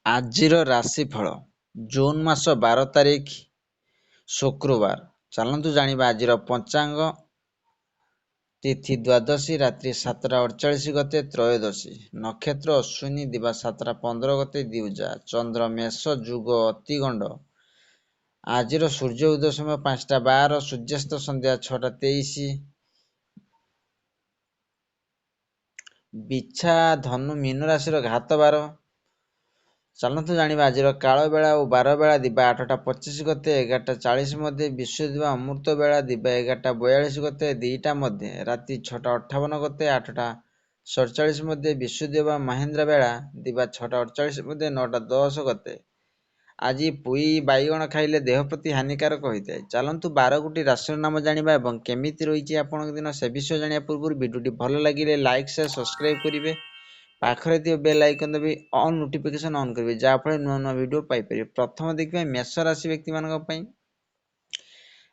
ଆଜିର ରାଶିଫଳ ଜୁନ୍ ମାସ 12 ତାରିଖ ଶୁକ୍ରବାର। ଚାଲନ୍ତୁ ଜାଣିବା ଆଜିର ପଞ୍ଚାଙ୍ଗ। ତିଥି ଦ୍ୱାଦଶୀ, ରାତ୍ରି 7:48 ଗତେ ତ୍ରୟୋଦଶୀ, ନକ୍ଷତ୍ର ଅଶ୍ୱିନୀ, ଦିବା 7:15 ଗତେ ଦ୍ୱିଜା, ଚନ୍ଦ୍ର ମେଷ, ଯୁଗ ଅତିଗଣ୍ଡ। ଆଜିର ସୂର୍ଯ୍ୟ ଉଦୟ ସମୟ 5:12, ସୂର୍ଯ୍ୟାସ୍ତ ସନ୍ଧ୍ୟା 6:23। ବିଛା ଧନୁ ମୀନ ରାଶିର ଘାତ ବାର। ଚାଲନ୍ତୁ ଜାଣିବା ଆଜିର କାଳ ବେଳା ଓ ବାର ବେଳା। ଦିବା 8:25 ଗତେ 11:40 ମଧ୍ୟରେ, ବିଶ୍ୱ ଦିବା ଅମୃତ ବେଳା ଦିବା 11:42 ଗତେ 2ଟା ମଧ୍ୟରେ, ରାତି 6:58 ଗତେ 8:47 ମଧ୍ୟରେ, ବିଶ୍ୱ ଦିବା ମହେନ୍ଦ୍ର ବେଳା ଦିବା 6:48 ମଧ୍ୟରେ 9:10 ଗତେ। ଆଜି ପୋଇ ବାଇଗଣ ଖାଇଲେ ଦେହ ପ୍ରତି ହାନିକାରକ ହୋଇଥାଏ। ଚାଲନ୍ତୁ 12ଗୋଟି ରାଶିର ନାମ ଜାଣିବା ଏବଂ କେମିତି ରହିଛି ଆପଣଙ୍କ ଦିନ ସେ ବିଷୟ ଜାଣିବା ପୂର୍ବରୁ ଭିଡ଼ିଓଟି ଭଲ ଲାଗିଲେ ଲାଇକ୍, ସେୟାର, ସବସ୍କ୍ରାଇବ୍ କରିବେ। ପାଖରେ ଥିବା ବେଲ୍ ଆଇକନ୍ ଦେବି ଅନ୍ ନୋଟିଫିକେସନ୍ ଅନ୍ କରିବେ, ଯାହାଫଳରେ ନୂଆ ନୂଆ ଭିଡ଼ିଓ ପାଇପାରିବେ। ପ୍ରଥମ ଦେଖିବା ମେଷ ରାଶି ବ୍ୟକ୍ତିମାନଙ୍କ ପାଇଁ।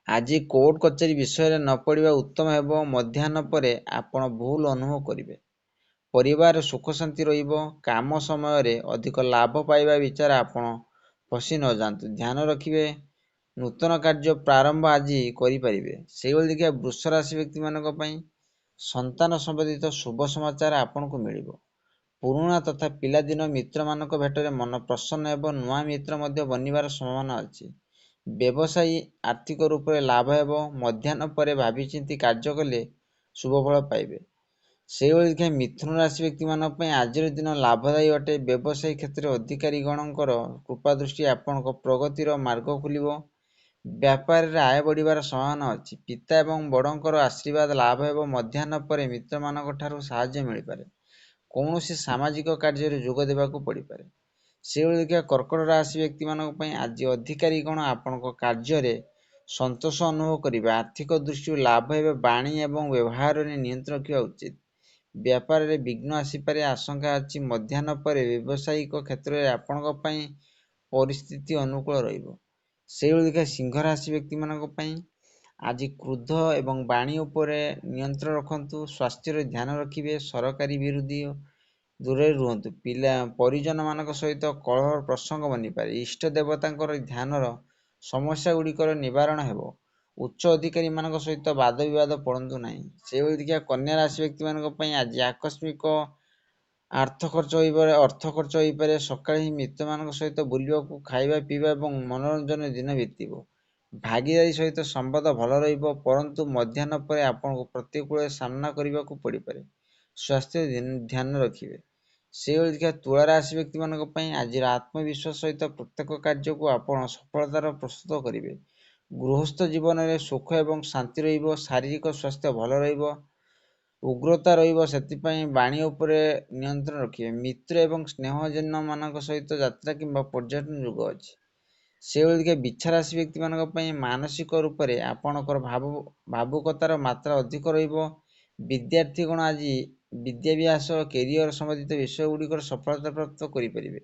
ଆଜି କୋର୍ଟ କଚେରୀ ବିଷୟରେ ନ ପଡ଼ିବା ଉତ୍ତମ ହେବ। ମଧ୍ୟାହ୍ନ ପରେ ଆପଣ ଭୁଲ ଅନୁଭବ କରିବେ। ପରିବାରରେ ସୁଖ ଶାନ୍ତି ରହିବ। କାମ ସମୟରେ ଅଧିକ ଲାଭ ପାଇବା ବିଚାର ଆପଣ ଫସି ନ ଯାଆନ୍ତୁ, ଧ୍ୟାନ ରଖିବେ। ନୂତନ କାର୍ଯ୍ୟ ପ୍ରାରମ୍ଭ ଆଜି କରିପାରିବେ। ସେଇଭଳି ଦେଖିବା ବୃଷ ରାଶି ବ୍ୟକ୍ତିମାନଙ୍କ ପାଇଁ। ସନ୍ତାନ ସମ୍ବନ୍ଧିତ ଶୁଭ ସମାଚାର ଆପଣଙ୍କୁ ମିଳିବ। ପୁରୁଣା ତଥା ପିଲାଦିନ ମିତ୍ରମାନଙ୍କ ଭେଟରେ ମନ ପ୍ରସନ୍ନ ହେବ। ନୂଆ ମିତ୍ର ମଧ୍ୟ ବନିବାର ସମ୍ଭାବନା ଅଛି। ବ୍ୟବସାୟୀ ଆର୍ଥିକ ରୂପରେ ଲାଭ ହେବ। ମଧ୍ୟାହ୍ନ ପରେ ଭାବିଚିନ୍ତି କାର୍ଯ୍ୟ କଲେ ଶୁଭ ଫଳ ପାଇବେ। ସେଇଭଳି ଦେଖିବା ମିଥୁନ ରାଶି ବ୍ୟକ୍ତିମାନଙ୍କ ପାଇଁ ଆଜିର ଦିନ ଲାଭଦାୟୀ ଅଟେ। ବ୍ୟବସାୟୀ କ୍ଷେତ୍ରରେ ଅଧିକାରୀଗଣଙ୍କର କୃପା ଦୃଷ୍ଟି ଆପଣଙ୍କ ପ୍ରଗତିର ମାର୍ଗ ଖୋଲିବ। ବ୍ୟାପାରରେ ଆୟ ବଢ଼ିବାର ସମ୍ଭାବନା ଅଛି। ପିତା ଏବଂ ବଡ଼ଙ୍କର ଆଶୀର୍ବାଦ ଲାଭ ହେବ। ମଧ୍ୟାହ୍ନ ପରେ ମିତ୍ରମାନଙ୍କ ଠାରୁ ସାହାଯ୍ୟ ମିଳିପାରେ। କୌଣସି ସାମାଜିକ କାର୍ଯ୍ୟରେ ଯୋଗ ଦେବାକୁ ପଡ଼ିପାରେ। ସେଇଭଳି ଦେଖିବା କର୍କଟ ରାଶି ବ୍ୟକ୍ତିମାନଙ୍କ ପାଇଁ ଆଜି ଅଧିକାରୀଗଣ ଆପଣଙ୍କ କାର୍ଯ୍ୟରେ ସନ୍ତୋଷ ଅନୁଭବ କରିବେ। ଆର୍ଥିକ ଦୃଷ୍ଟିରୁ ଲାଭ ହେବେ। ବାଣୀ ଏବଂ ବ୍ୟବହାରରେ ନିୟନ୍ତ୍ରଣ ରଖିବା ଉଚିତ। ବ୍ୟାପାରରେ ବିଘ୍ନ ଆସିପାରେ, ଆଶଙ୍କା ଅଛି। ମଧ୍ୟାହ୍ନ ପରେ ବ୍ୟବସାୟିକ କ୍ଷେତ୍ରରେ ଆପଣଙ୍କ ପାଇଁ ପରିସ୍ଥିତି ଅନୁକୂଳ ରହିବ। ସେଇଭଳି ଦେଖିବା ସିଂହ ରାଶି ବ୍ୟକ୍ତିମାନଙ୍କ ପାଇଁ ଆଜି କ୍ରୋଧ ଏବଂ ବାଣୀ ଉପରେ ନିୟନ୍ତ୍ରଣ ରଖନ୍ତୁ। ସ୍ୱାସ୍ଥ୍ୟରେ ଧ୍ୟାନ ରଖିବେ। ସରକାରୀ ବିରୋଧୀ ଦୂରରେ ରୁହନ୍ତୁ। ପରିଜନମାନଙ୍କ ସହିତ କଳହ ପ୍ରସଙ୍ଗ ବନିପାରେ। ଇଷ୍ଟ ଦେବତାଙ୍କର ଧ୍ୟାନର ସମସ୍ୟାଗୁଡ଼ିକର ନିବାରଣ ହେବ। ଉଚ୍ଚ ଅଧିକାରୀମାନଙ୍କ ସହିତ ବାଦ ବିବାଦ ପଡ଼ନ୍ତୁ ନାହିଁ। ସେଇଭଳି ଦେଖିବା କନ୍ୟା ରାଶି ବ୍ୟକ୍ତିମାନଙ୍କ ପାଇଁ ଆଜି ଆକସ୍ମିକ ଅର୍ଥ ଖର୍ଚ୍ଚ ହୋଇପାରେ। ସକାଳେ ହିଁ ମିତ୍ରମାନଙ୍କ ସହିତ ବୁଲିବାକୁ, ଖାଇବା ପିଇବା ଏବଂ ମନୋରଞ୍ଜନରେ ଦିନ ବିତିବ। ଭାଗୀଦାରୀ ସହିତ ସମ୍ବନ୍ଧ ଭଲ ରହିବ, ପରନ୍ତୁ ମଧ୍ୟାହ୍ନ ପରେ ଆପଣଙ୍କୁ ପ୍ରତିକୂଳ ସାମ୍ନା କରିବାକୁ ପଡ଼ିପାରେ। ସ୍ୱାସ୍ଥ୍ୟ ଧ୍ୟାନ ରଖିବେ। ସେଇଭଳି ଦେଖିବା ତୁଳା ରାଶି ବ୍ୟକ୍ତିମାନଙ୍କ ପାଇଁ ଆଜିର ଆତ୍ମବିଶ୍ୱାସ ସହିତ ପ୍ରତ୍ୟେକ କାର୍ଯ୍ୟକୁ ଆପଣ ସଫଳତାର ପ୍ରସ୍ତୁତ କରିବେ। ଗୃହସ୍ଥ ଜୀବନରେ ସୁଖ ଏବଂ ଶାନ୍ତି ରହିବ। ଶାରୀରିକ ସ୍ୱାସ୍ଥ୍ୟ ଭଲ ରହିବ। ଉଗ୍ରତା ରହିବ, ସେଥିପାଇଁ ବାଣୀ ଉପରେ ନିୟନ୍ତ୍ରଣ ରଖିବେ। ମିତ୍ର ଏବଂ ସ୍ନେହଜନମାନଙ୍କ ସହିତ ଯାତ୍ରା କିମ୍ବା ପର୍ଯ୍ୟଟନ ଯୋଗ ଅଛି। ସେଇଭଳି ଦେଖିବା ବିଛା ରାଶି ବ୍ୟକ୍ତିମାନଙ୍କ ପାଇଁ ମାନସିକ ରୂପରେ ଆପଣଙ୍କର ଭାବୁକତାର ମାତ୍ରା ଅଧିକ ରହିବ। ବିଦ୍ୟାର୍ଥୀଗଣ ଆଜି ବିଦ୍ୟାଭ୍ୟାସ, କ୍ୟାରିୟର ସମ୍ବନ୍ଧିତ ବିଷୟଗୁଡ଼ିକର ସଫଳତା ପ୍ରାପ୍ତ କରିପାରିବେ।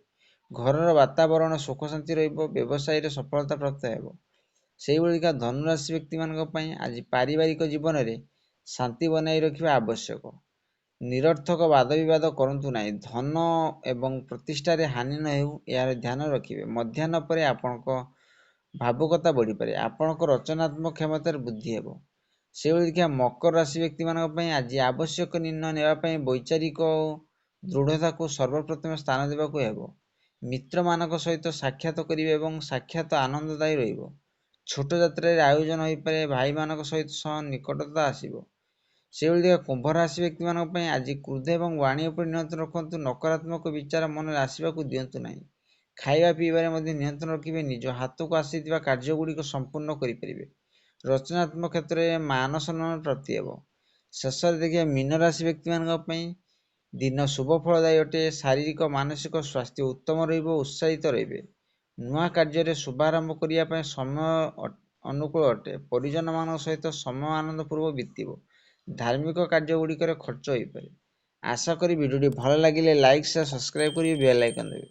ଘରର ବାତାବରଣ ସୁଖ ଶାନ୍ତି ରହିବ। ବ୍ୟବସାୟରେ ସଫଳତା ପ୍ରାପ୍ତ ହେବ। ସେଇଭଳିକା ଧନୁରାଶି ବ୍ୟକ୍ତିମାନଙ୍କ ପାଇଁ ଆଜି ପାରିବାରିକ ଜୀବନରେ ଶାନ୍ତି ବନାଇ ରଖିବା ଆବଶ୍ୟକ। ନିରର୍ଥକ ବାଦ ବିବାଦ କରନ୍ତୁ ନାହିଁ। ଧନ ଏବଂ ପ୍ରତିଷ୍ଠାରେ ହାନି ନ ହେଉ, ଏହାର ଧ୍ୟାନ ରଖିବେ। ମଧ୍ୟାହ୍ନ ପରେ ଆପଣଙ୍କ ଭାବୁକତା ବଢ଼ିପାରେ। ଆପଣଙ୍କ ରଚନାତ୍ମକ କ୍ଷମତାରେ ବୃଦ୍ଧି ହେବ। ସେଇଭଳି ଦେଖିବା ମକର ରାଶି ବ୍ୟକ୍ତିମାନଙ୍କ ପାଇଁ ଆଜି ଆବଶ୍ୟକ ନିର୍ଣ୍ଣୟ ନେବା ପାଇଁ ବୈଚାରିକ ଦୃଢ଼ତାକୁ ସର୍ବପ୍ରଥମେ ସ୍ଥାନ ଦେବାକୁ ହେବ। ମିତ୍ରମାନଙ୍କ ସହିତ ସାକ୍ଷାତ କରିବେ ଏବଂ ସାକ୍ଷାତ ଆନନ୍ଦଦାୟୀ ରହିବ। ଛୋଟ ଯାତ୍ରାରେ ଆୟୋଜନ ହୋଇପାରେ। ଭାଇମାନଙ୍କ ସହ ନିକଟତା ଆସିବ। ସେଇଭଳି ଦେଖିବା କୁମ୍ଭ ରାଶି ବ୍ୟକ୍ତିମାନଙ୍କ ପାଇଁ ଆଜି କ୍ରୋଧ ଏବଂ ବାଣୀ ଉପରେ ନିୟନ୍ତ୍ରଣ ରଖନ୍ତୁ। ନକାରାତ୍ମକ ବିଚାର ମନରେ ଆସିବାକୁ ଦିଅନ୍ତୁ ନାହିଁ। ଖାଇବା ପିଇବାରେ ମଧ୍ୟ ନିୟନ୍ତ୍ରଣ ରଖିବେ। ନିଜ ହାତକୁ ଆସିଥିବା କାର୍ଯ୍ୟଗୁଡ଼ିକ ସମ୍ପୂର୍ଣ୍ଣ କରିପାରିବେ। ରଚନାତ୍ମକ କ୍ଷେତ୍ରରେ ମାନ ସମ୍ମାନ ପ୍ରାପ୍ତି ହେବ। ଶେଷରେ ଦେଖିବା ମୀନ ରାଶି ବ୍ୟକ୍ତିମାନଙ୍କ ପାଇଁ ଦିନ ଶୁଭ ଫଳଦାୟୀ ଅଟେ। ଶାରୀରିକ ମାନସିକ ସ୍ୱାସ୍ଥ୍ୟ ଉତ୍ତମ ରହିବ। ଉତ୍ସାହିତ ରହିବେ। ନୂଆ କାର୍ଯ୍ୟରେ ଶୁଭାରମ୍ଭ କରିବା ପାଇଁ ସମୟ ଅନୁକୂଳ ଅଟେ। ପରିଜନମାନଙ୍କ ସହିତ ସମୟ ଆନନ୍ଦପୂର୍ବ ବିତିବ। ଧାର୍ମିକ କାର୍ଯ୍ୟଗୁଡ଼ିକରେ ଖର୍ଚ୍ଚ ହୋଇପାରେ। ଆଶା କରି ଭିଡ଼ିଓଟି ଭଲ ଲାଗିଲେ ଲାଇକ୍, ସେୟାର, ସବସ୍କ୍ରାଇବ୍ କରିବେ, ବେଲ୍ ଆଇକନ୍ ଦେବେ।